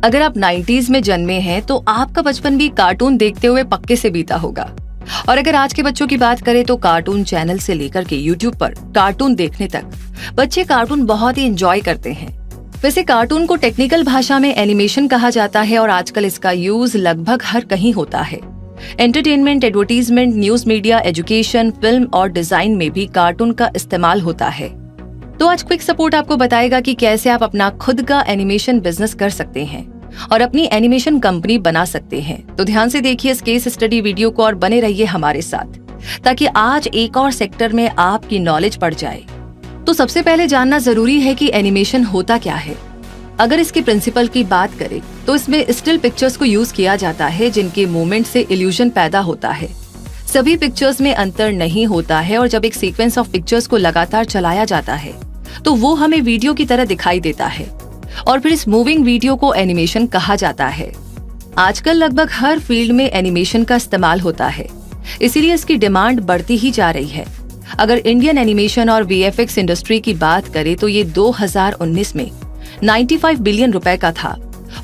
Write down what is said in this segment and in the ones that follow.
अगर आप 90s में जन्मे हैं तो आपका बचपन भी कार्टून देखते हुए पक्के से बीता होगा। और अगर आज के बच्चों की बात करें तो कार्टून चैनल से लेकर के यूट्यूब पर कार्टून देखने तक बच्चे कार्टून बहुत ही एंजॉय करते हैं। वैसे कार्टून को टेक्निकल भाषा में एनिमेशन कहा जाता है और आजकल इसका यूज लगभग हर कहीं होता है। Entertainment, advertisement, news media, education, film और डिजाइन में भी कार्टून का इस्तेमाल होता है। तो आज क्विक सपोर्ट आपको बताएगा कि कैसे आप अपना खुद का एनिमेशन बिजनेस कर सकते हैं और अपनी एनिमेशन कंपनी बना सकते हैं। तो ध्यान से देखिए इस केस स्टडी वीडियो को और बने रहिए हमारे साथ ताकि आज एक और सेक्टर में आपकी नॉलेज बढ़ जाए। तो सबसे पहले जानना जरूरी है कि एनिमेशन होता क्या है। अगर इसके प्रिंसिपल की बात करें तो इसमें स्टिल पिक्चर्स को यूज किया जाता है जिनके मूवमेंट से इल्यूजन पैदा होता है। सभी पिक्चर्स में अंतर नहीं होता है और जब एक सीक्वेंस ऑफ पिक्चर्स को लगातार चलाया जाता है तो वो हमें वीडियो की तरह दिखाई देता है और फिर इस मूविंग वीडियो को एनिमेशन कहा जाता है। आजकल लगभग हर फील्ड में एनिमेशन का इस्तेमाल होता है, इसीलिए इसकी डिमांड बढ़ती ही जा रही है। अगर इंडियन एनिमेशन और वीएफएक्स इंडस्ट्री की बात करें तो ये 2019 में 95 बिलियन रुपए का था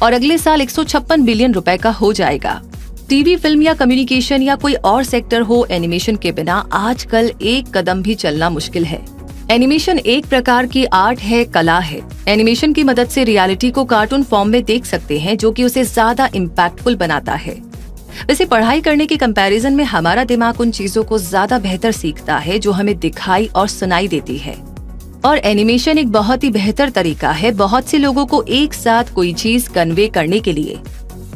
और अगले साल 156 बिलियन रुपए का हो जाएगा। टीवी, फिल्म या कम्युनिकेशन या कोई और सेक्टर हो, एनिमेशन के बिना आजकल एक कदम भी चलना मुश्किल है। एनिमेशन एक प्रकार की आर्ट है, कला है। एनिमेशन की मदद से रियलिटी को कार्टून फॉर्म में देख सकते हैं जो कि उसे ज्यादा इम्पैक्टफुल बनाता है। वैसे पढ़ाई करने के कंपैरिजन में हमारा दिमाग उन चीजों को ज्यादा बेहतर सीखता है जो हमें दिखाई और सुनाई देती है। और एनिमेशन एक बहुत ही बेहतर तरीका है बहुत से लोगों को एक साथ कोई चीज कन्वे करने के लिए।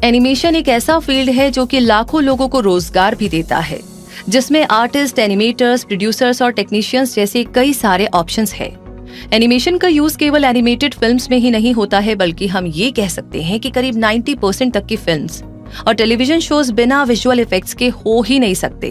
एनिमेशन एक ऐसा फील्ड है जो कि लाखों लोगों को रोजगार भी देता है, जिसमें आर्टिस्ट, एनिमेटर्स, प्रोड्यूसर्स और टेक्नीशियंस जैसे कई सारे ऑप्शंस हैं। एनिमेशन का यूज केवल एनिमेटेड फिल्म्स में ही नहीं होता है, बल्कि हम ये कह सकते हैं कि करीब 90% तक की फिल्म्स और टेलीविजन शोज बिना विजुअल इफेक्ट्स के हो ही नहीं सकते।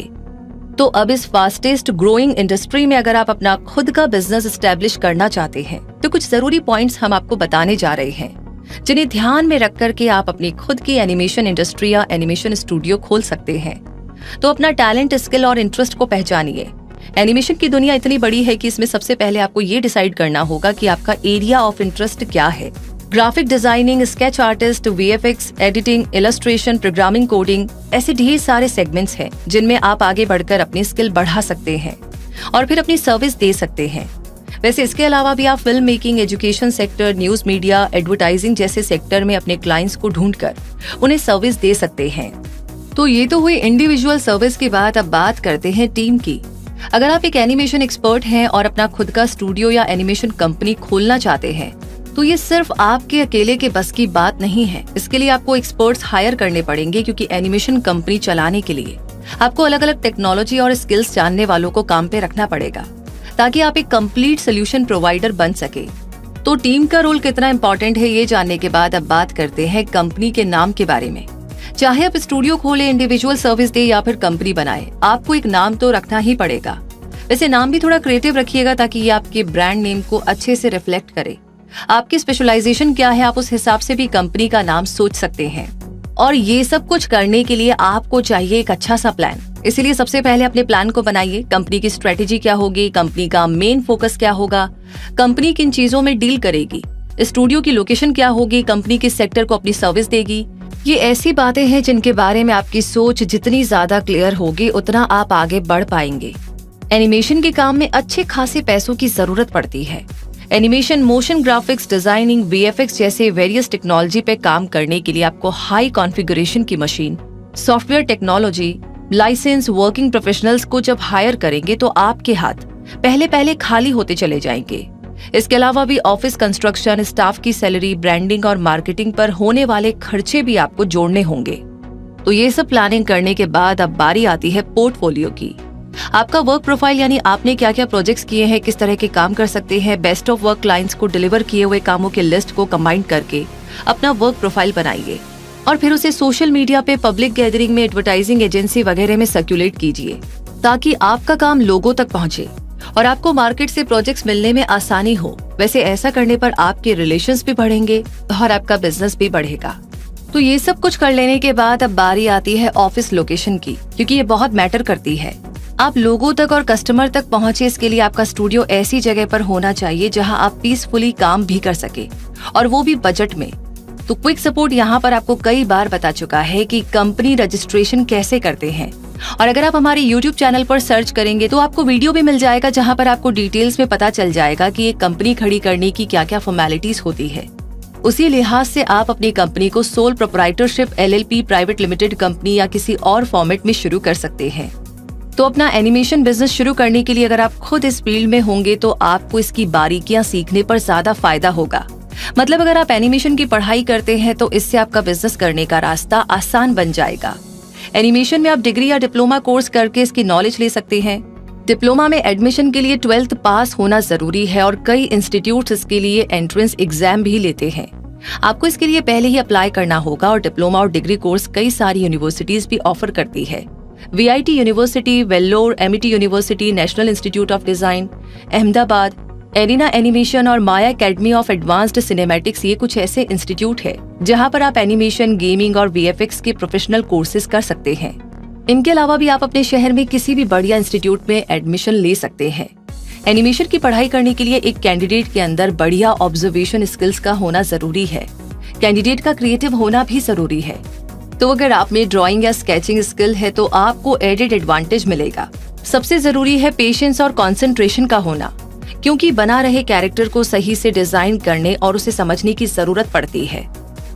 तो अब इस फास्टेस्ट ग्रोइंग इंडस्ट्री में अगर आप अपना खुद का बिजनेस एस्टेब्लिश करना चाहते हैं तो कुछ जरूरी पॉइंट्स हम आपको बताने जा रहे हैं जिन्हें ध्यान में रख करके आप अपनी खुद की एनिमेशन इंडस्ट्री या एनिमेशन स्टूडियो खोल सकते हैं। तो अपना टैलेंट, स्किल और इंटरेस्ट को पहचानिए। एनिमेशन की दुनिया इतनी बड़ी है कि इसमें सबसे पहले आपको ये डिसाइड करना होगा कि आपका एरिया ऑफ इंटरेस्ट क्या है। Graphic designing, sketch artist, VFX, editing, illustration, programming, coding, ऐसे ढेर सारे सेगमेंट्स हैं जिनमें आप आगे बढ़कर अपनी स्किल बढ़ा सकते हैं और फिर अपनी सर्विस दे सकते हैं। वैसे इसके अलावा भी आप film making, education sector, news media, advertising जैसे सेक्टर में अपने क्लाइंट्स को ढूंढकर उन्हें सर्विस दे सकते हैं। तो ये तो हुई इंडिविजुअल सर्विस की बात। अब बात करते हैं टीम की। अगर आप एक एनिमेशन एक्सपर्ट हैं और अपना खुद का स्टूडियो या एनिमेशन कंपनी खोलना चाहते हैं तो ये सिर्फ आपके अकेले के बस की बात नहीं है। इसके लिए आपको एक्सपर्ट्स हायर करने पड़ेंगे क्योंकि एनिमेशन कंपनी चलाने के लिए आपको अलग अलग टेक्नोलॉजी और स्किल्स जानने वालों को काम पे रखना पड़ेगा ताकि आप एक कंप्लीट सोल्यूशन प्रोवाइडर बन सके। तो टीम का रोल कितना इम्पोर्टेंट है ये जानने के बाद अब बात करते हैं कंपनी के नाम के बारे में। चाहे आप स्टूडियो खोले, इंडिविजुअल सर्विस दे या फिर कंपनी बनाए, आपको एक नाम तो रखना ही पड़ेगा। वैसे नाम भी थोड़ा क्रिएटिव रखिएगा ताकि ये आपके ब्रांड नेम को अच्छे से रिफ्लेक्ट करे। आपकी स्पेशलाइजेशन क्या है, आप उस हिसाब से भी कंपनी का नाम सोच सकते हैं। और ये सब कुछ करने के लिए आपको चाहिए एक अच्छा सा प्लान। इसीलिए सबसे पहले अपने प्लान को बनाइए। कंपनी की स्ट्रेटेजी क्या होगी, कंपनी का मेन फोकस क्या होगा, कंपनी किन चीजों में डील करेगी, स्टूडियो की लोकेशन क्या होगी, कंपनी किस सेक्टर को अपनी सर्विस देगी। ये ऐसी बातें हैं जिनके बारे में आपकी सोच जितनी ज्यादा क्लियर होगी उतना आप आगे बढ़ पाएंगे। एनिमेशन के काम में अच्छे खासे पैसों की जरूरत पड़ती है। Animation, motion graphics, designing, VFX जैसे वेरियस टेक्नोलॉजी पे काम करने के लिए आपको हाई कॉन्फ़िगरेशन की machine, software technology, license, working professionals को जब हायर करेंगे तो आपके हाथ पहले पहले खाली होते चले जाएंगे। इसके अलावा भी ऑफिस कंस्ट्रक्शन, स्टाफ की सैलरी, ब्रांडिंग और मार्केटिंग पर होने वाले खर्चे भी आपको जोड़ने होंगे। तो ये सब प्लानिंग करने के बाद अब बारी आती है पोर्टफोलियो की। आपका वर्क प्रोफाइल यानी आपने क्या क्या प्रोजेक्ट्स किए हैं, किस तरह के काम कर सकते हैं, बेस्ट ऑफ वर्क क्लाइंट्स को डिलीवर किए हुए कामों की लिस्ट को कंबाइन करके अपना वर्क प्रोफाइल बनाइए और फिर उसे सोशल मीडिया पे, पब्लिक गैदरिंग में, एडवर्टाइजिंग एजेंसी वगैरह में सर्कुलेट कीजिए ताकि आपका काम लोगों तक पहुंचे और आपको मार्केट से प्रोजेक्ट्स मिलने में आसानी हो। वैसे ऐसा करने पर आपके रिलेशंस भी बढ़ेंगे और आपका बिजनेस भी बढ़ेगा। तो ये सब कुछ कर लेने के बाद अब बारी आती है ऑफिस लोकेशन की, क्योंकि ये बहुत मैटर करती है। आप लोगों तक और कस्टमर तक पहुंचे, इसके लिए आपका स्टूडियो ऐसी जगह पर होना चाहिए जहां आप पीसफुली काम भी कर सके और वो भी बजट में। तो क्विक सपोर्ट यहाँ पर आपको कई बार बता चुका है कि कंपनी रजिस्ट्रेशन कैसे करते हैं। और अगर आप हमारे YouTube चैनल पर सर्च करेंगे तो आपको वीडियो भी मिल जाएगा जहाँ पर आपको डिटेल्स में पता चल जाएगा कि एक कंपनी खड़ी करने की क्या क्या फॉर्मेलिटीज होती है। उसी लिहाज से आप अपनी कंपनी को sole proprietorship, LLP, private limited company या किसी और फॉर्मेट में शुरू कर सकते हैं। तो अपना एनिमेशन बिजनेस शुरू करने के लिए अगर आप खुद इस फील्ड में होंगे तो आपको इसकी बारीकियां सीखने पर ज्यादा फायदा होगा। मतलब अगर आप एनिमेशन की पढ़ाई करते हैं तो इससे आपका बिजनेस करने का रास्ता आसान बन जाएगा। एनिमेशन में आप डिग्री या डिप्लोमा कोर्स करके इसकी नॉलेज ले सकते हैं। डिप्लोमा में एडमिशन के लिए 12th पास होना जरूरी है और कई इंस्टीट्यूट इसके लिए एंट्रेंस एग्जाम भी लेते हैं। आपको इसके लिए पहले ही अप्लाई करना होगा और डिप्लोमा और डिग्री कोर्स कई सारी यूनिवर्सिटीज भी ऑफर करती है। VIT university, Vellore, MIT university, national institute of design, Ahmedabad, arena animation और माया एकेडमी ऑफ एडवांस्ड सिनेमैटिक्स, ये कुछ ऐसे इंस्टीट्यूट है जहां पर आप एनिमेशन, गेमिंग और VFX के प्रोफेशनल कोर्सेज कर सकते हैं। इनके अलावा भी आप अपने शहर में किसी भी बढ़िया इंस्टीट्यूट में एडमिशन ले सकते हैं। एनिमेशन की पढ़ाई करने के लिए एक कैंडिडेट के अंदर बढ़िया ऑब्जर्वेशन स्किल्स का होना जरूरी है। कैंडिडेट का क्रिएटिव होना भी जरूरी है। तो अगर आप में ड्राइंग या स्केचिंग स्किल है तो आपको एडेड एडवांटेज मिलेगा। सबसे जरूरी है पेशेंस और कंसंट्रेशन का होना, क्योंकि बना रहे कैरेक्टर को सही से डिजाइन करने और उसे समझने की जरूरत पड़ती है।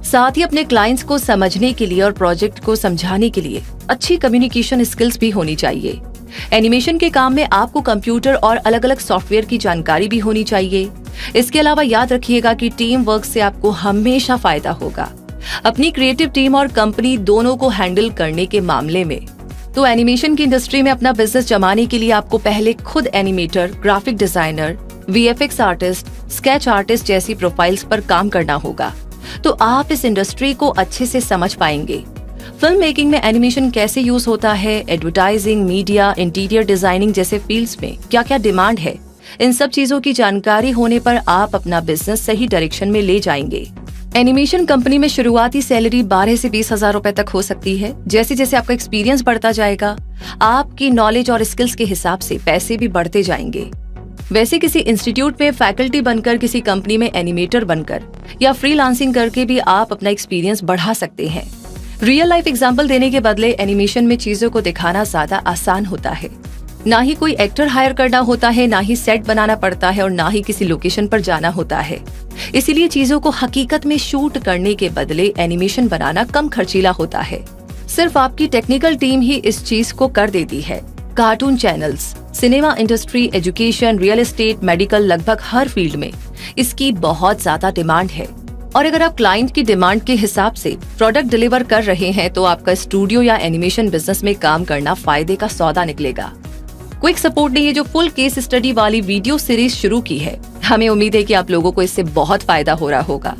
साथ ही अपने क्लाइंट्स को समझने के लिए और प्रोजेक्ट को समझाने के लिए अच्छी कम्युनिकेशन स्किल्स भी होनी चाहिए। एनिमेशन के काम में आपको कंप्यूटर और अलग अलग सॉफ्टवेयर की जानकारी भी होनी चाहिए। इसके अलावा याद रखिएगा कि टीम वर्क से आपको हमेशा फायदा होगा, अपनी क्रिएटिव टीम और कंपनी दोनों को हैंडल करने के मामले में। तो एनिमेशन की इंडस्ट्री में अपना बिजनेस जमाने के लिए आपको पहले खुद animator, graphic designer, VFX artist, sketch artist जैसी प्रोफाइल्स पर काम करना होगा। तो आप इस इंडस्ट्री को अच्छे से समझ पाएंगे। फिल्म मेकिंग में एनिमेशन कैसे यूज होता है, एडवर्टाइजिंग, मीडिया, इंटीरियर डिजाइनिंग जैसे फील्ड्स में क्या क्या डिमांड है, इन सब चीजों की जानकारी होने पर आप अपना बिजनेस सही डायरेक्शन में ले जाएंगे। एनिमेशन कंपनी में शुरुआती सैलरी 12 से 20 हजार रुपए तक हो सकती है। जैसे जैसे आपका एक्सपीरियंस बढ़ता जाएगा, आपकी नॉलेज और स्किल्स के हिसाब से पैसे भी बढ़ते जाएंगे। वैसे किसी इंस्टीट्यूट में फैकल्टी बनकर, किसी कंपनी में एनिमेटर बनकर या फ्रीलांसिंग करके भी आप अपना एक्सपीरियंस बढ़ा सकते हैं। रियल लाइफ एग्जाम्पल देने के बदले एनिमेशन में चीजों को दिखाना ज्यादा आसान होता है। ना ही कोई एक्टर हायर करना होता है, ना ही सेट बनाना पड़ता है और ना ही किसी लोकेशन पर जाना होता है। इसीलिए चीजों को हकीकत में शूट करने के बदले एनिमेशन बनाना कम खर्चीला होता है। सिर्फ आपकी टेक्निकल टीम ही इस चीज को कर देती है। Cartoon channels, cinema industry, education, real estate, medical, लगभग हर फील्ड में इसकी बहुत ज्यादा डिमांड है। और अगर आप क्लाइंट की डिमांड के हिसाब से प्रोडक्ट डिलीवर कर रहे हैं तो आपका स्टूडियो या एनिमेशन बिजनेस में काम करना फायदे का सौदा निकलेगा। क्विक सपोर्ट ने ये जो फुल केस स्टडी वाली वीडियो सीरीज शुरू की है, हमें उम्मीद है कि आप लोगों को इससे बहुत फायदा हो रहा होगा।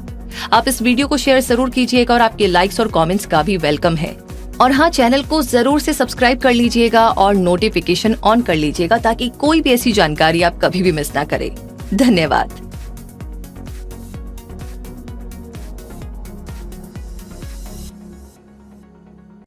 आप इस वीडियो को शेयर जरूर कीजिएगा और आपके लाइक्स और कमेंट्स का भी वेलकम है। और हाँ, चैनल को जरूर से सब्सक्राइब कर लीजिएगा और नोटिफिकेशन ऑन कर लीजिएगा ताकि कोई भी ऐसी जानकारी आप कभी भी मिस ना करें। धन्यवाद।